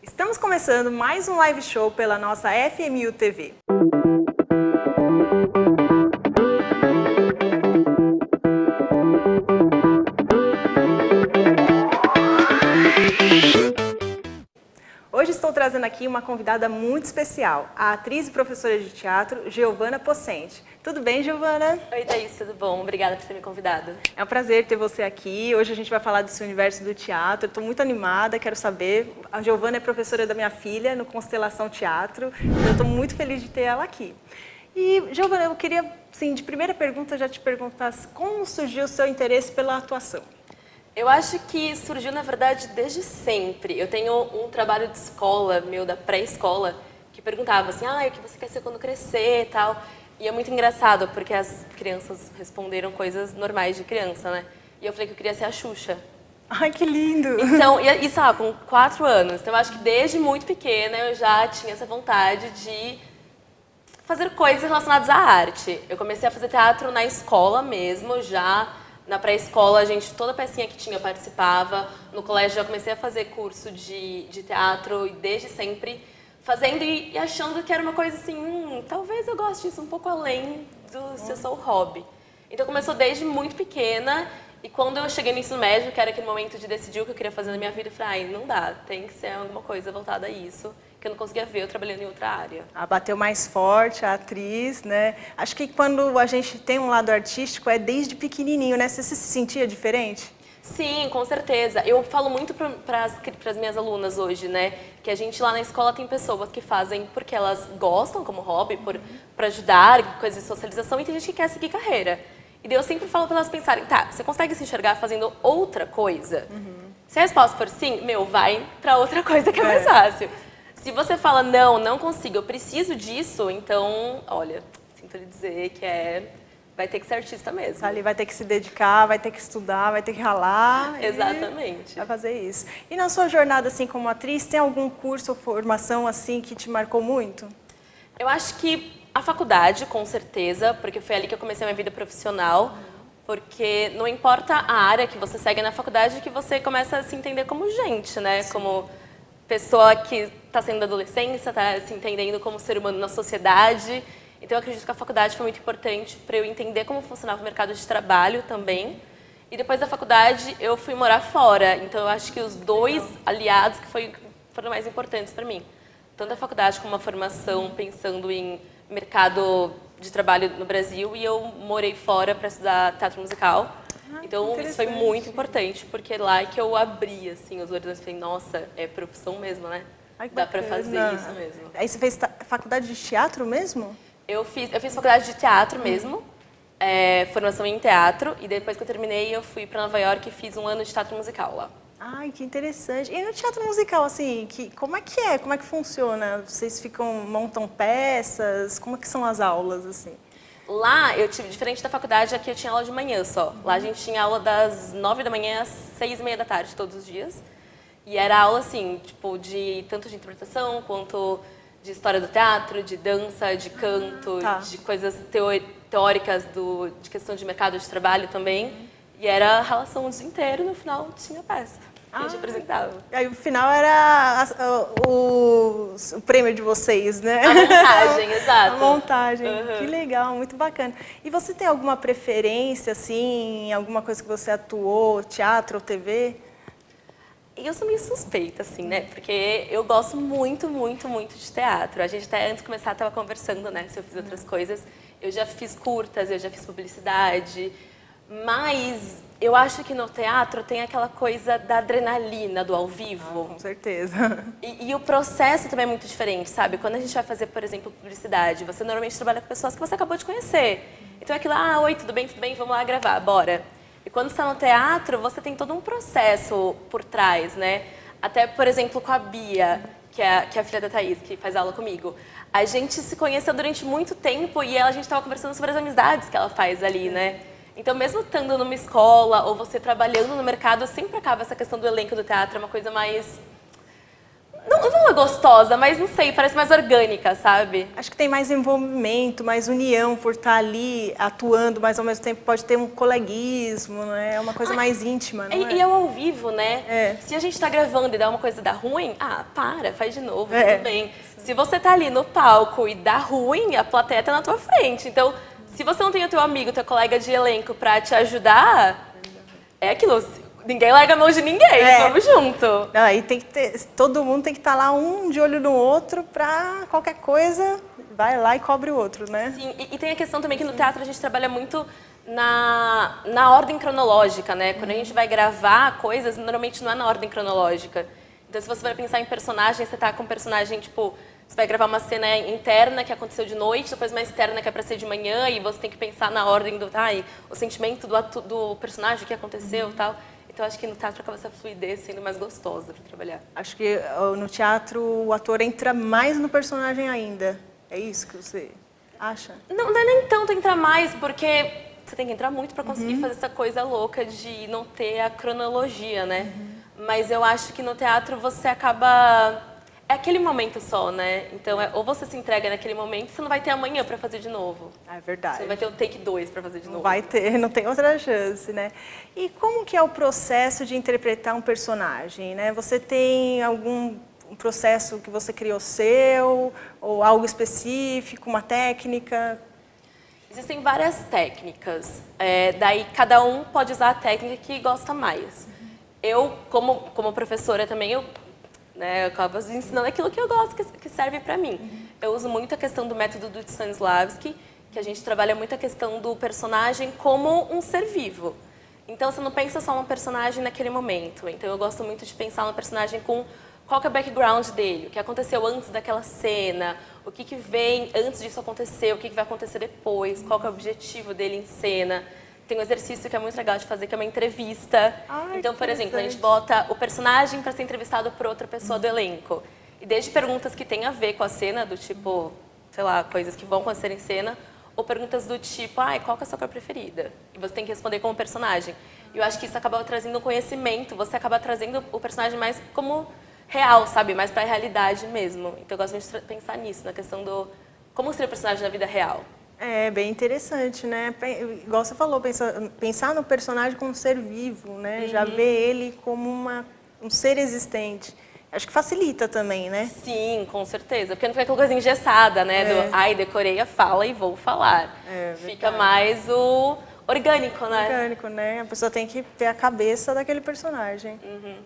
Estamos começando mais um live show pela nossa FMU TV. Hoje estou trazendo aqui uma convidada muito especial, a atriz e professora de teatro, Giovana Possente. Tudo bem, Giovana? Oi, Thaís, tudo bom? Obrigada por ter me convidado. É um prazer ter você aqui. Hoje a gente vai falar desse universo do teatro. Estou muito animada, quero saber. A Giovana é professora da minha filha no Constelação Teatro. Eu estou muito feliz de ter ela aqui. E, Giovana, eu queria, sim, de primeira pergunta, já te perguntar como surgiu o seu interesse pela atuação? Eu acho que surgiu, na verdade, desde sempre. Eu tenho um trabalho de escola, meu, da pré-escola, que perguntava assim, o que você quer ser quando crescer e tal. E é muito engraçado, porque as crianças responderam coisas normais de criança, né? E eu falei que eu queria ser a Xuxa. Ai, que lindo! Então, isso com 4 anos. Então, eu acho que desde muito pequena eu já tinha essa vontade de fazer coisas relacionadas à arte. Eu comecei a fazer teatro na escola mesmo, já na pré-escola, toda pecinha que tinha eu participava. No colégio já comecei a fazer curso de teatro e desde sempre fazendo e achando que era uma coisa assim, talvez eu goste disso um pouco além do ser só o hobby. Então começou desde muito pequena e quando eu cheguei no ensino médio, que era aquele momento de decidir o que eu queria fazer na minha vida, eu falei, não dá, tem que ser alguma coisa voltada a isso, que eu não conseguia ver eu trabalhando em outra área. Bateu mais forte a atriz, né? Acho que quando a gente tem um lado artístico é desde pequenininho, né? Você se sentia diferente? Sim, com certeza. Eu falo muito para as minhas alunas hoje, né? Que a gente lá na escola tem pessoas que fazem porque elas gostam como hobby, para ajudar, coisas de socialização, e tem gente que quer seguir carreira. E daí eu sempre falo para elas pensarem, tá, você consegue se enxergar fazendo outra coisa? Se a resposta for sim, vai para outra coisa que é mais fácil. Se você fala, não consigo, eu preciso disso, então, olha, sinto lhe dizer que vai ter que ser artista mesmo. Ali vai ter que se dedicar, vai ter que estudar, vai ter que ralar. Exatamente. Vai fazer isso. E na sua jornada assim como atriz, tem algum curso ou formação assim que te marcou muito? Eu acho que a faculdade, com certeza, porque foi ali que eu comecei a minha vida profissional, porque não importa a área que você segue na faculdade, que você começa a se entender como gente, né? Sim. Como pessoa que está saindo da adolescência, está se entendendo como ser humano na sociedade. Então, eu acredito que a faculdade foi muito importante para eu entender como funcionava o mercado de trabalho também. E depois da faculdade, eu fui morar fora. Então, eu acho que os dois aliados que foram mais importantes para mim. Tanto a faculdade como a formação, pensando em mercado de trabalho no Brasil. E eu morei fora para estudar teatro musical. Então, isso foi muito importante, porque é lá que eu abri assim, os horizontes e falei, nossa, é profissão mesmo, né? Ai, que dá para fazer bacana. isso mesmo. Aí você fez faculdade de teatro mesmo? Eu fiz faculdade de teatro mesmo, formação em teatro, e depois que eu terminei eu fui para Nova York e fiz um ano de teatro musical lá. Ai, que interessante. E no teatro musical, assim, como é que é? Como é que funciona? Vocês montam peças? Como é que são as aulas, assim? Lá, eu tive, diferente da faculdade, aqui eu tinha aula de manhã só. Lá a gente tinha aula das 9 da manhã às 6h30 da tarde, todos os dias. E era aula, assim, tipo, tanto de interpretação quanto de história do teatro, de dança, de canto, de coisas teóricas de questão de mercado de trabalho também. E era relação o dia inteiro, no final tinha peça que a gente apresentava. Aí o final era o prêmio de vocês, né? A montagem, exato. A montagem, que legal, muito bacana. E você tem alguma preferência, assim, alguma coisa que você atuou, teatro ou TV? Eu sou meio suspeita, assim, né? Porque eu gosto muito, muito, muito de teatro. A gente até antes de começar estava conversando, né? Se eu fiz outras coisas. Eu já fiz curtas, eu já fiz publicidade. Mas eu acho que no teatro tem aquela coisa da adrenalina, do ao vivo. Com certeza. E o processo também é muito diferente, sabe? Quando a gente vai fazer, por exemplo, publicidade, você normalmente trabalha com pessoas que você acabou de conhecer. Então é aquilo, oi, tudo bem, vamos lá gravar, bora. E quando você está no teatro, você tem todo um processo por trás, né? Até, por exemplo, com a Bia, que é a filha da Thaís, que faz aula comigo. A gente se conheceu durante muito tempo e a gente estava conversando sobre as amizades que ela faz ali, né? Então, mesmo estando numa escola ou você trabalhando no mercado, sempre acaba essa questão do elenco do teatro, é uma coisa mais... Não vou gostosa, mas não sei, parece mais orgânica, sabe? Acho que tem mais envolvimento, mais união por estar ali atuando, mas ao mesmo tempo pode ter um coleguismo, né? É uma coisa mais íntima, não é? E é ao vivo, né? É. Se a gente tá gravando e dá uma coisa dar ruim, faz de novo, tudo bem. Se você tá ali no palco e dá ruim, a plateia tá na tua frente. Então, se você não tem o teu amigo, teu colega de elenco pra te ajudar, é aquilo. Ninguém larga a mão de ninguém, vamos junto. Aí tem que ter, todo mundo tem que estar lá um de olho no outro pra qualquer coisa, vai lá e cobre o outro, né? Sim, e tem a questão também que no teatro a gente trabalha muito na ordem cronológica, né? Quando a gente vai gravar coisas, normalmente não é na ordem cronológica. Então, se você vai pensar em personagem, você tá com um personagem, tipo, você vai gravar uma cena interna que aconteceu de noite, depois uma externa que é pra ser de manhã, e você tem que pensar na ordem o sentimento do personagem, o que aconteceu e tal. Então, acho que no teatro acaba essa fluidez sendo mais gostosa para trabalhar. Acho que no teatro o ator entra mais no personagem ainda. É isso que você acha? Não é nem tanto entrar mais, porque você tem que entrar muito para conseguir fazer essa coisa louca de não ter a cronologia, né? Mas eu acho que no teatro você acaba... É aquele momento só, né? Então, ou você se entrega naquele momento, você não vai ter amanhã para fazer de novo. É verdade. Você não vai ter o take 2 para fazer de novo. Não vai ter, não tem outra chance, né? E como que é o processo de interpretar um personagem, né? Você tem algum processo que você criou seu, ou algo específico, uma técnica? Existem várias técnicas. Daí, cada um pode usar a técnica que gosta mais. Eu, como professora também, eu acabo ensinando aquilo que eu gosto, que serve para mim. Eu uso muito a questão do método do Stanislavski, que a gente trabalha muito a questão do personagem como um ser vivo. Então, você não pensa só no personagem naquele momento. Então, eu gosto muito de pensar no personagem com qual que é o background dele, o que aconteceu antes daquela cena, o que vem antes disso acontecer, o que vai acontecer depois, qual que é o objetivo dele em cena. Tem um exercício que é muito legal de fazer, que é uma entrevista. Então, por exemplo, a gente bota o personagem para ser entrevistado por outra pessoa do elenco. E desde perguntas que têm a ver com a cena, do tipo, sei lá, coisas que vão acontecer em cena, ou perguntas do tipo, qual que é a sua cor preferida? E você tem que responder como personagem. E eu acho que isso acaba trazendo um conhecimento, você acaba trazendo o personagem mais como real, sabe? Mais para a realidade mesmo. Então, eu gosto muito de pensar nisso, na questão do como seria o personagem na vida real. É bem interessante, né? Igual você falou, pensar no personagem como um ser vivo, né? Já ver ele como um ser existente. Acho que facilita também, né? Sim, com certeza. Porque não fica aquela coisa engessada, né? Decorei a fala e vou falar. Fica mais o orgânico, né? Orgânico, né? A pessoa tem que ter a cabeça daquele personagem.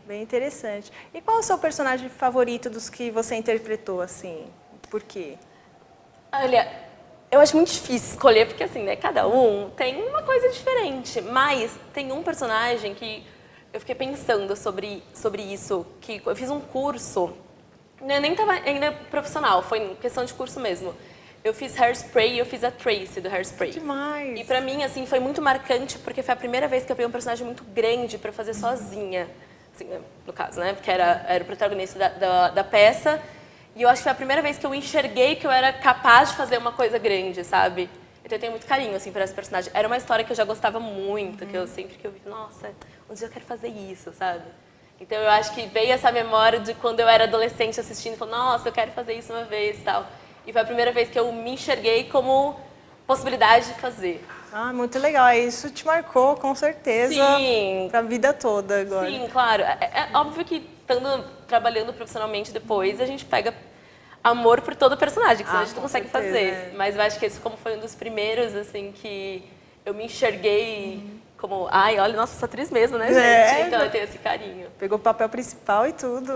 Bem interessante. E qual é o seu personagem favorito dos que você interpretou, assim? Por quê? Olha, eu acho muito difícil escolher, porque assim, né, cada um tem uma coisa diferente. Mas tem um personagem que eu fiquei pensando sobre isso, que eu fiz um curso, eu nem estava ainda profissional, foi questão de curso mesmo. Eu fiz Hairspray e eu fiz a Tracy do Hairspray. Que demais! E pra mim, assim, foi muito marcante, porque foi a primeira vez que eu peguei um personagem muito grande pra fazer sozinha. Assim, no caso, né, porque era o protagonista da peça. E eu acho que foi a primeira vez que eu enxerguei que eu era capaz de fazer uma coisa grande, sabe? Então eu tenho muito carinho, assim, por esse personagem. Era uma história que eu já gostava muito, que eu sempre que eu vi, nossa, um dia eu quero fazer isso, sabe? Então eu acho que veio essa memória de quando eu era adolescente assistindo, falando, nossa, eu quero fazer isso uma vez e tal. E foi a primeira vez que eu me enxerguei como possibilidade de fazer. Muito legal. Isso te marcou, com certeza, para a vida toda agora. Sim, claro. É óbvio que, trabalhando profissionalmente depois, a gente pega amor por todo o personagem, que senão a gente não consegue fazer. Mas eu acho que esse, como foi um dos primeiros, assim, que eu me enxerguei como, olha, nossa, essa atriz mesmo, né, gente? Então eu tenho esse carinho. Pegou o papel principal e tudo.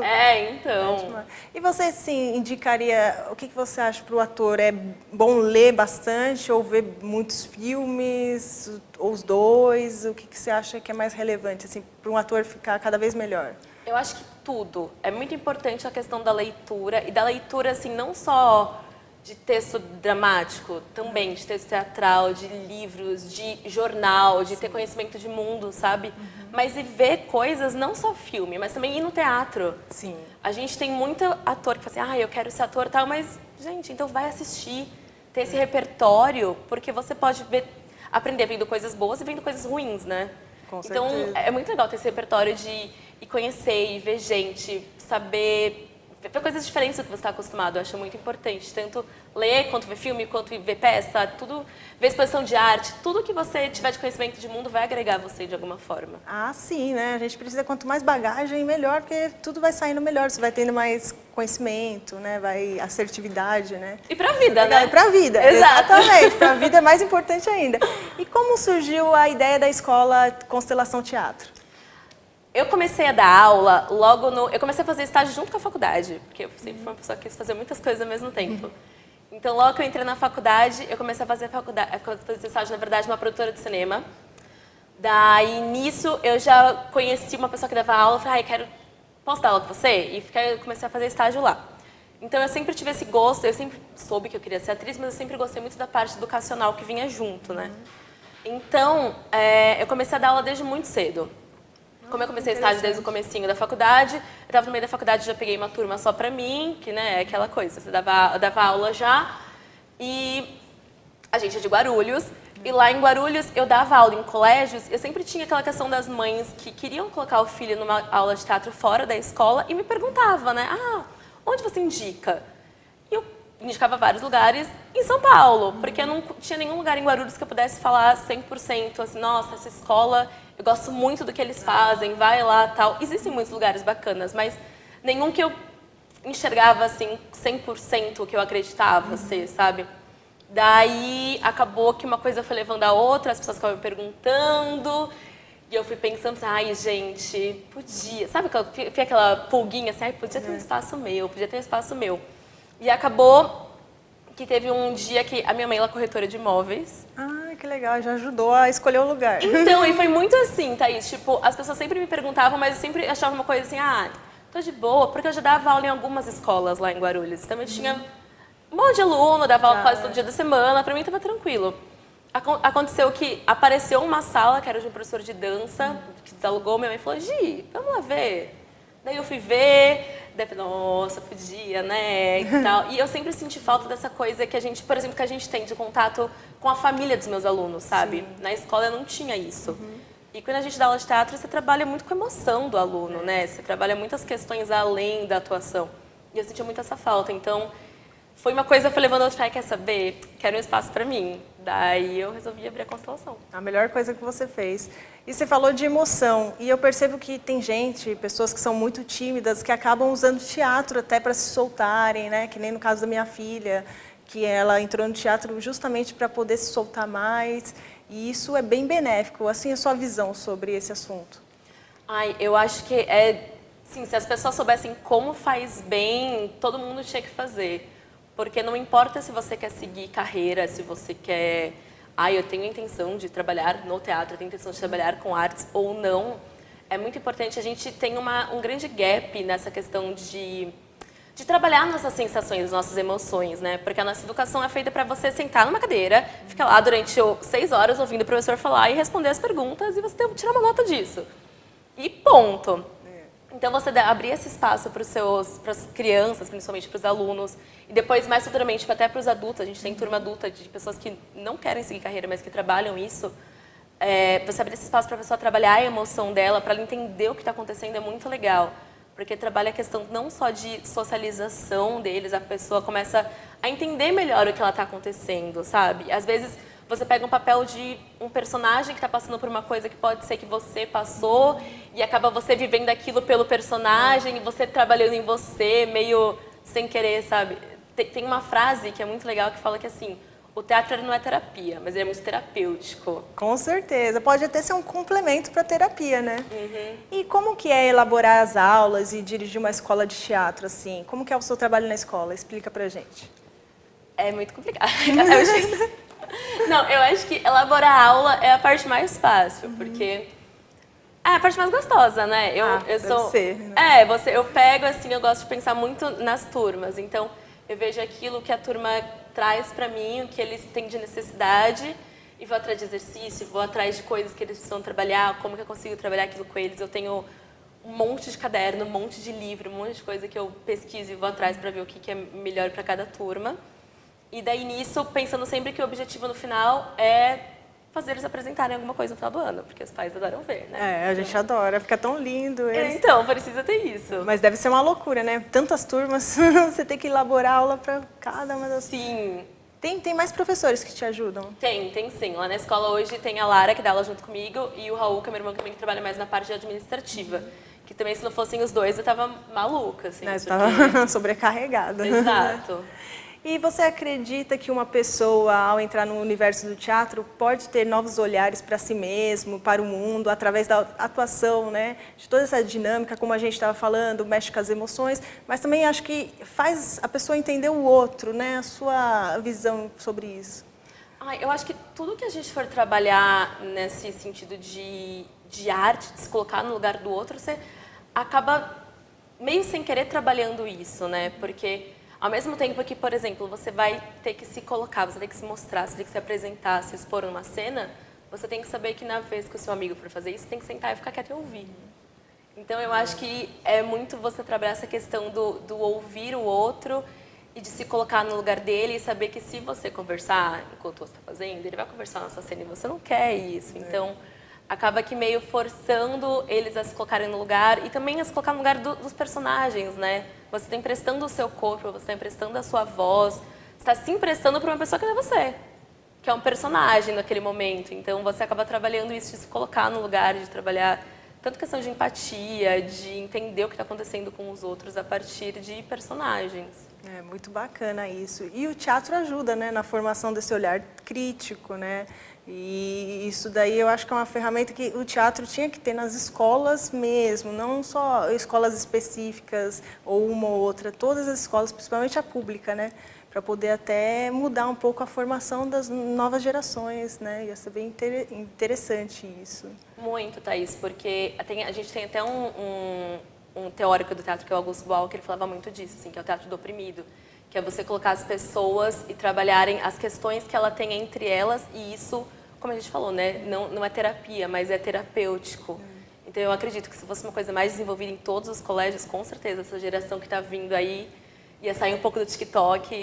Então. E você, assim, indicaria, o que você acha para o ator? É bom ler bastante ou ver muitos filmes, ou os dois? O que você acha que é mais relevante, assim, para um ator ficar cada vez melhor? Eu acho que tudo. É muito importante a questão da leitura, e da leitura, assim, não só de texto dramático, também de texto teatral, de livros, de jornal, de ter conhecimento de mundo, sabe? Mas e ver coisas, não só filme, mas também ir no teatro. Sim. A gente tem muito ator que fala assim, eu quero ser ator e tal, mas, gente, então vai assistir, ter esse repertório, porque você pode aprender vendo coisas boas e vendo coisas ruins, né? Com certeza. Então, é muito legal ter esse repertório de ir conhecer e ver gente, saber ver coisas diferentes do que você está acostumado. Eu acho muito importante, tanto ler, quanto ver filme, quanto ver peça, tudo, ver exposição de arte, tudo que você tiver de conhecimento de mundo vai agregar você de alguma forma. Ah, sim, né? A gente precisa, quanto mais bagagem, melhor, porque tudo vai saindo melhor, você vai tendo mais conhecimento, né? Vai assertividade, né? E pra vida, né? E pra vida, Exato. exatamente. Pra vida é mais importante ainda. E como surgiu a ideia da escola Constelação Teatro? Eu comecei a dar aula logo no... Eu comecei a fazer estágio junto com a faculdade, porque eu sempre fui uma pessoa que quis fazer muitas coisas ao mesmo tempo. Então, logo que eu entrei na faculdade, eu comecei a fazer estágio, na verdade, numa produtora de cinema. Daí, nisso, eu já conheci uma pessoa que dava aula, falei, posso dar aula com você? E eu comecei a fazer estágio lá. Então, eu sempre tive esse gosto, eu sempre soube que eu queria ser atriz, mas eu sempre gostei muito da parte educacional que vinha junto, né? Então, eu comecei a dar aula desde muito cedo. Como eu comecei estágio desde o comecinho da faculdade, eu estava no meio da faculdade, já peguei uma turma só para mim, que né, é aquela coisa, eu dava aula já, e a gente é de Guarulhos, e lá em Guarulhos eu dava aula em colégios, eu sempre tinha aquela questão das mães que queriam colocar o filho numa aula de teatro fora da escola e me perguntavam, né, onde você indica? E eu indicava vários lugares em São Paulo, porque eu não tinha nenhum lugar em Guarulhos que eu pudesse falar 100%, assim, nossa, essa escola, eu gosto muito do que eles fazem, vai lá, tal. Existem muitos lugares bacanas, mas nenhum que eu enxergava, assim, 100% o que eu acreditava ser, sabe? Daí, acabou que uma coisa foi levando a outra, as pessoas ficavam me perguntando, e eu fui pensando, ai, gente, podia, sabe, aquela pulguinha assim, ai, podia ter um espaço meu, podia ter um espaço meu. E acabou que teve um dia que a minha mãe, ela é corretora de imóveis. Ah, que legal, já ajudou a escolher o lugar. Então, e foi muito assim, Thaís, tipo, as pessoas sempre me perguntavam, mas eu sempre achava uma coisa assim, tô de boa, porque eu já dava aula em algumas escolas lá em Guarulhos. Então eu tinha um monte de aluno, dava aula quase todo dia da semana, pra mim tava tranquilo. Aconteceu que apareceu uma sala, que era de um professor de dança, que desalugou, minha mãe falou, Gi, vamos lá ver. Daí eu fui ver, daí falei, nossa, podia, né, e tal. E eu sempre senti falta dessa coisa que a gente, por exemplo, que a gente tem de contato com a família dos meus alunos, sabe? Sim. Na escola eu não tinha isso. E quando a gente dá aula de teatro, você trabalha muito com a emoção do aluno, né? Você trabalha muitas questões além da atuação. E eu sentia muito essa falta. Então, foi uma coisa, eu fui levando a outra, quer saber? Quero um espaço pra mim. Daí eu resolvi abrir a Constelação. A melhor coisa que você fez. E você falou de emoção, e eu percebo que tem gente, pessoas que são muito tímidas, que acabam usando teatro até para se soltarem, né? Que nem no caso da minha filha, que ela entrou no teatro justamente para poder se soltar mais, e isso é bem benéfico. Assim, a sua visão sobre esse assunto? Eu acho que sim, se as pessoas soubessem como faz bem, todo mundo tinha que fazer. Porque não importa se você quer seguir carreira, se você quer... eu tenho a intenção de trabalhar no teatro, eu tenho a intenção de trabalhar com artes ou não. É muito importante, a gente tem um grande gap nessa questão de trabalhar nossas sensações, nossas emoções, né? Porque a nossa educação é feita para você sentar numa cadeira, ficar lá durante 6 horas ouvindo o professor falar e responder as perguntas e você tirar uma nota disso. E ponto. Então, você abrir esse espaço para as crianças, principalmente para os alunos, e depois, mais futuramente, até para os adultos, a gente tem turma adulta de pessoas que não querem seguir carreira, mas que trabalham isso, você abrir esse espaço para a pessoa trabalhar a emoção dela, para ela entender o que está acontecendo, é muito legal. Porque trabalha a questão não só de socialização deles, a pessoa começa a entender melhor o que ela está acontecendo, sabe? Às vezes, você pega um papel de um personagem que está passando por uma coisa que pode ser que você passou e acaba você vivendo aquilo pelo personagem e você trabalhando em você meio sem querer, sabe? Tem uma frase que é muito legal que fala que assim, o teatro não é terapia, mas ele é muito terapêutico. Com certeza. Pode até ser um complemento para a terapia, né? E como que é elaborar as aulas e dirigir uma escola de teatro, assim? Como que é o seu trabalho na escola? Explica pra gente. É muito complicado. Não, eu acho que elaborar a aula é a parte mais fácil, porque é a parte mais gostosa, né? Eu sou, deve ser, né? eu pego assim, eu gosto de pensar muito nas turmas, então eu vejo aquilo que a turma traz pra mim, o que eles têm de necessidade e vou atrás de exercício, vou atrás de coisas que eles precisam trabalhar, como que eu consigo trabalhar aquilo com eles. Eu tenho um monte de caderno, um monte de livro, um monte de coisa que eu pesquiso e vou atrás para ver o que é melhor para cada turma. E daí nisso, pensando sempre que o objetivo no final é fazer eles apresentarem alguma coisa no final do ano, porque os pais adoram ver, né? A gente adora, fica tão lindo. Então, precisa ter isso. Mas deve ser uma loucura, né? Tantas turmas, você tem que elaborar aula para cada uma das... Sim. Tem mais professores que te ajudam? Tem sim. Lá na escola hoje tem a Lara, que dá aula junto comigo, e o Raul, que é meu irmão também, que trabalha mais na parte administrativa. Que também, se não fossem os dois, eu tava maluca, assim. Você estava sobrecarregada. Exato. E você acredita que uma pessoa, ao entrar no universo do teatro, pode ter novos olhares para si mesmo, para o mundo, através da atuação, né? De toda essa dinâmica, como a gente estava falando, mexe com as emoções, mas também acho que faz a pessoa entender o outro, né? A sua visão sobre isso. Eu acho que tudo que a gente for trabalhar nesse sentido de arte, de se colocar no lugar do outro, você acaba meio sem querer trabalhando isso, né? Porque ao mesmo tempo que, por exemplo, você vai ter que se colocar, você tem que se mostrar, você tem que se apresentar, se expor numa cena, você tem que saber que na vez que o seu amigo for fazer isso, tem que sentar e ficar quieto e ouvir. Então, eu acho que é muito você trabalhar essa questão do ouvir o outro e de se colocar no lugar dele e saber que se você conversar enquanto você está fazendo, ele vai conversar nessa cena e você não quer isso. Então, acaba que meio forçando eles a se colocarem no lugar e também a se colocar no lugar dos personagens, né? Você está emprestando o seu corpo, você está emprestando a sua voz, você está se emprestando para uma pessoa que não é você, que é um personagem naquele momento. Então, você acaba trabalhando isso de se colocar no lugar, de trabalhar tanto questão de empatia, de entender o que está acontecendo com os outros a partir de personagens. É muito bacana isso. E o teatro ajuda, né, na formação desse olhar crítico, né? E isso daí eu acho que é uma ferramenta que o teatro tinha que ter nas escolas mesmo, não só escolas específicas ou uma ou outra, todas as escolas, principalmente a pública, né? Para poder até mudar um pouco a formação das novas gerações, né? Ia ser bem interessante isso. Muito, Thaís, porque a gente tem até um teórico do teatro, que é o Augusto Boal, que ele falava muito disso, assim, que é o teatro do oprimido, que é você colocar as pessoas e trabalharem as questões que ela tem entre elas, e isso, como a gente falou, né, não é terapia, mas é terapêutico. Então, eu acredito que se fosse uma coisa mais desenvolvida em todos os colégios, com certeza, essa geração que está vindo aí ia sair um pouco do TikTok,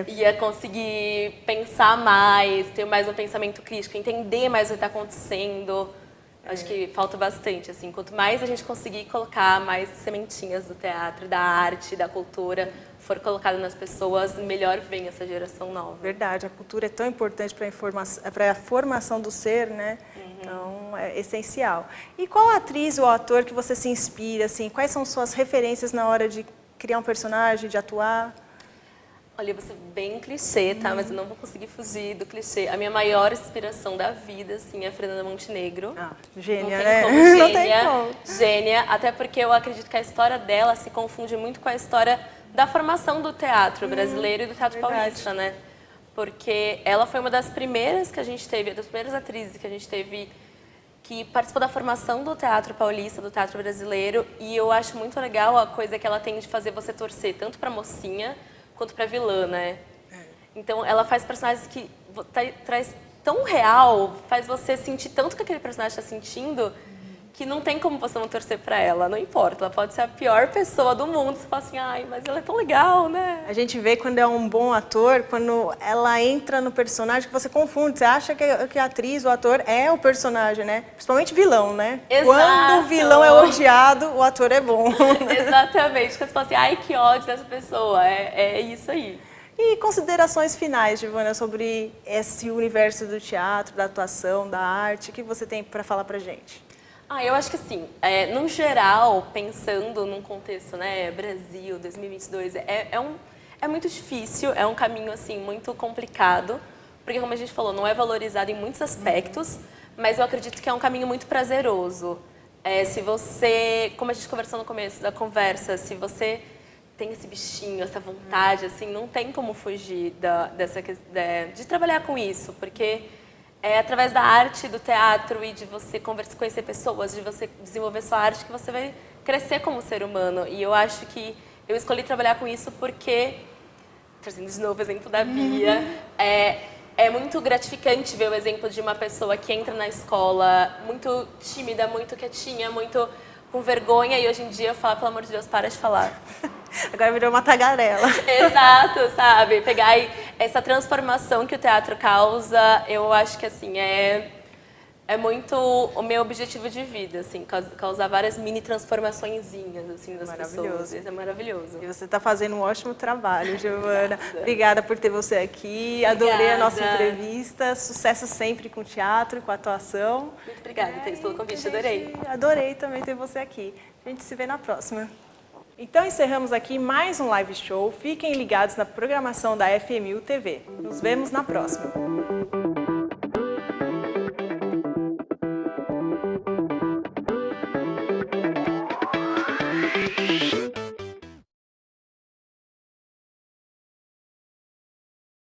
ia conseguir pensar mais, ter mais um pensamento crítico, entender mais o que está acontecendo. Acho que falta bastante, assim, quanto mais a gente conseguir colocar mais sementinhas do teatro, da arte, da cultura, for colocado nas pessoas, melhor vem essa geração nova. Verdade, a cultura é tão importante para a formação do ser, né? Então, é essencial. E qual atriz ou ator que você se inspira, assim? Quais são suas referências na hora de criar um personagem, de atuar? Olha, eu vou ser bem clichê, tá? Mas eu não vou conseguir fugir do clichê. A minha maior inspiração da vida, assim, é a Fernanda Montenegro. Gênia, não tem né? Como, gênia, não tem como. Gênia, até porque eu acredito que a história dela se confunde muito com a história da formação do teatro brasileiro e do teatro paulista, né? Porque ela foi uma das primeiras que a gente teve, das primeiras atrizes que a gente teve que participou da formação do teatro paulista, do teatro brasileiro, e eu acho muito legal a coisa que ela tem de fazer você torcer tanto pra mocinha quanto pra vilã, né? Então, ela faz personagens que traz tão real, faz você sentir tanto que aquele personagem está sentindo, que não tem como você não torcer pra ela, não importa. Ela pode ser a pior pessoa do mundo, você fala assim, ai, mas ela é tão legal, né? A gente vê quando é um bom ator, quando ela entra no personagem, que você confunde, você acha que a atriz, o ator é o personagem, né? Principalmente vilão, né? Exato. Quando o vilão é odiado, o ator é bom. Exatamente, quando você fala assim, ai, que ódio dessa pessoa, é isso aí. E considerações finais, Giovana, sobre esse universo do teatro, da atuação, da arte, o que você tem para falar pra gente? Eu acho que assim, no geral, pensando num contexto, né, Brasil, 2022, é muito difícil, é um caminho, assim, muito complicado, porque, como a gente falou, não é valorizado em muitos aspectos, mas eu acredito que é um caminho muito prazeroso. Se você, como a gente conversou no começo da conversa, se você tem esse bichinho, essa vontade, assim, não tem como fugir de trabalhar com isso, porque é através da arte, do teatro e de você conhecer pessoas, de você desenvolver sua arte que você vai crescer como ser humano. E eu acho que eu escolhi trabalhar com isso porque, trazendo de novo o exemplo da Bia, é muito gratificante ver o exemplo de uma pessoa que entra na escola muito tímida, muito quietinha, muito com vergonha, e hoje em dia eu falo, pelo amor de Deus, para de falar. Agora virou uma tagarela. Exato, sabe? Pegar essa transformação que o teatro causa, eu acho que assim, é muito o meu objetivo de vida, assim, causar várias mini transformaçõezinhas assim, das pessoas. Isso é maravilhoso. E você está fazendo um ótimo trabalho, Giovana. Obrigada por ter você aqui. Adorei a nossa entrevista. Sucesso sempre com o teatro, com a atuação. Muito obrigada, Thaís, pelo convite. Adorei. Adorei também ter você aqui. A gente se vê na próxima. Então encerramos aqui mais um live show. Fiquem ligados na programação da FMU TV. Nos vemos na próxima.